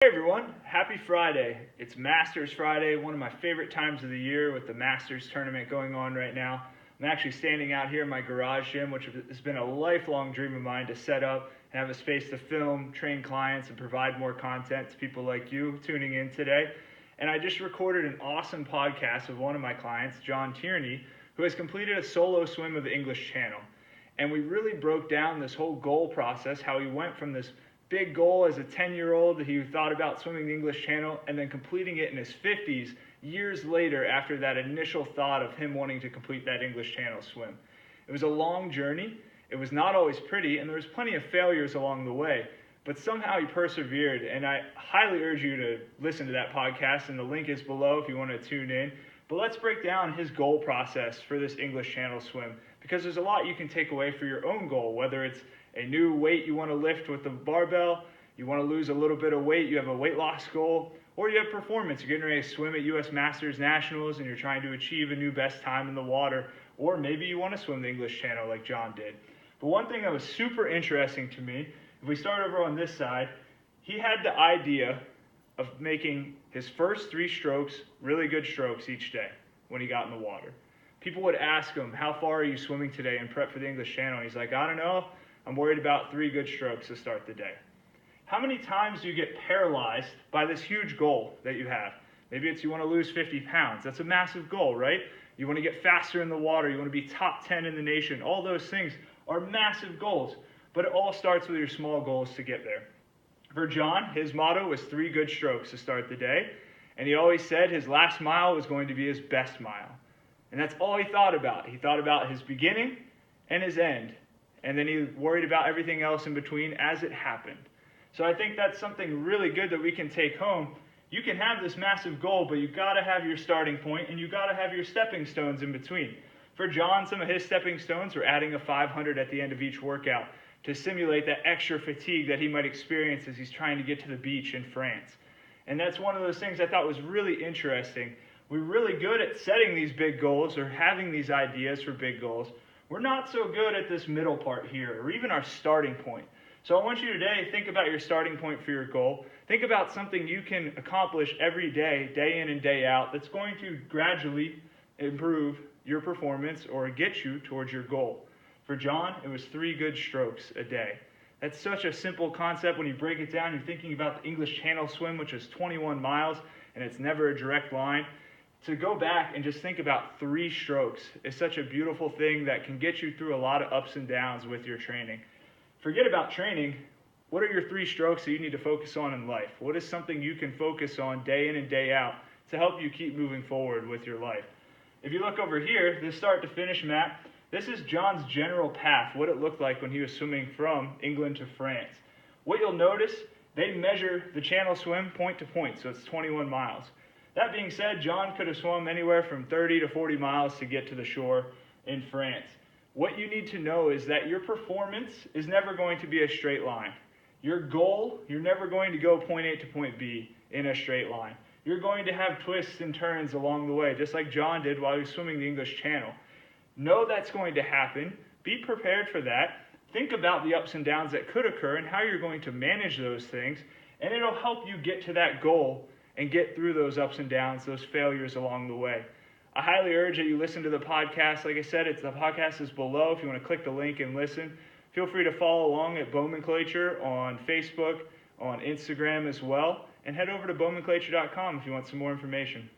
Hey everyone, happy Friday. It's Masters Friday, one of my favorite times of the year with the Masters tournament going on right now. I'm actually standing out here in my garage gym, which has been a lifelong dream of mine to set up and have a space to film, train clients, and provide more content to people like you tuning in today. And I just recorded an awesome podcast with one of my clients, John Tierney, who has completed a solo swim of the English Channel. And we really broke down this whole goal process, how he went from this big goal as a 10-year-old. He thought about swimming the English Channel and then completing it in his 50s, years later after that initial thought of him wanting to complete that English Channel swim. It was a long journey. It was not always pretty, and there was plenty of failures along the way, but somehow he persevered, and I highly urge you to listen to that podcast, and the link is below if you want to tune in. But let's break down his goal process for this English Channel swim, because there's a lot you can take away for your own goal, whether it's a new weight you want to lift with the barbell, you want to lose a little bit of weight, you have a weight loss goal, or you have performance, you're getting ready to swim at US Masters Nationals and you're trying to achieve a new best time in the water, or maybe you want to swim the English Channel like John did. But one thing that was super interesting to me, if we start over on this side, he had the idea of making his first 3 strokes really good strokes each day when he got in the water. People would ask him, how far are you swimming today in prep for the English Channel? And he's like, I don't know. I'm worried about 3 good strokes to start the day. How many times do you get paralyzed by this huge goal that you have? Maybe it's you want to lose 50 pounds. That's a massive goal, right? You want to get faster in the water. You want to be top 10 in the nation. All those things are massive goals, but it all starts with your small goals to get there. For John, his motto was 3 good strokes to start the day, and he always said his last mile was going to be his best mile. And that's all he thought about. He thought about his beginning and his end. And then he worried about everything else in between as it happened. So I think that's something really good that we can take home. You can have this massive goal, but you've got to have your starting point and you've got to have your stepping stones in between. For John, some of his stepping stones were adding a 500 at the end of each workout to simulate that extra fatigue that he might experience as he's trying to get to the beach in France. And that's one of those things I thought was really interesting. We're really good at setting these big goals or having these ideas for big goals. We're not so good at this middle part here, or even our starting point. So I want you today to think about your starting point for your goal. Think about something you can accomplish every day, day in and day out, that's going to gradually improve your performance or get you towards your goal. For John, it was 3 good strokes a day. That's such a simple concept when you break it down. You're thinking about the English Channel swim, which is 21 miles, and it's never a direct line. To go back and just think about 3 strokes is such a beautiful thing that can get you through a lot of ups and downs with your training. Forget about training. What are your 3 strokes that you need to focus on in life? What is something you can focus on day in and day out to help you keep moving forward with your life? If you look over here, this start to finish map, this is John's general path, what it looked like when he was swimming from England to France. What you'll notice, they measure the channel swim point to point, so it's 21 miles. That being said, John could have swum anywhere from 30 to 40 miles to get to the shore in France. What you need to know is that your performance is never going to be a straight line. Your goal, you're never going to go point A to point B in a straight line. You're going to have twists and turns along the way, just like John did while he was swimming the English Channel. Know that's going to happen. Be prepared for that. Think about the ups and downs that could occur and how you're going to manage those things, and it'll help you get to that goal and get through those ups and downs, those failures along the way. I highly urge that you listen to the podcast. Like I said, the podcast is below if you want to click the link and listen. Feel free to follow along at Bowmanclature on Facebook, on Instagram as well, and head over to bowmanclature.com if you want some more information.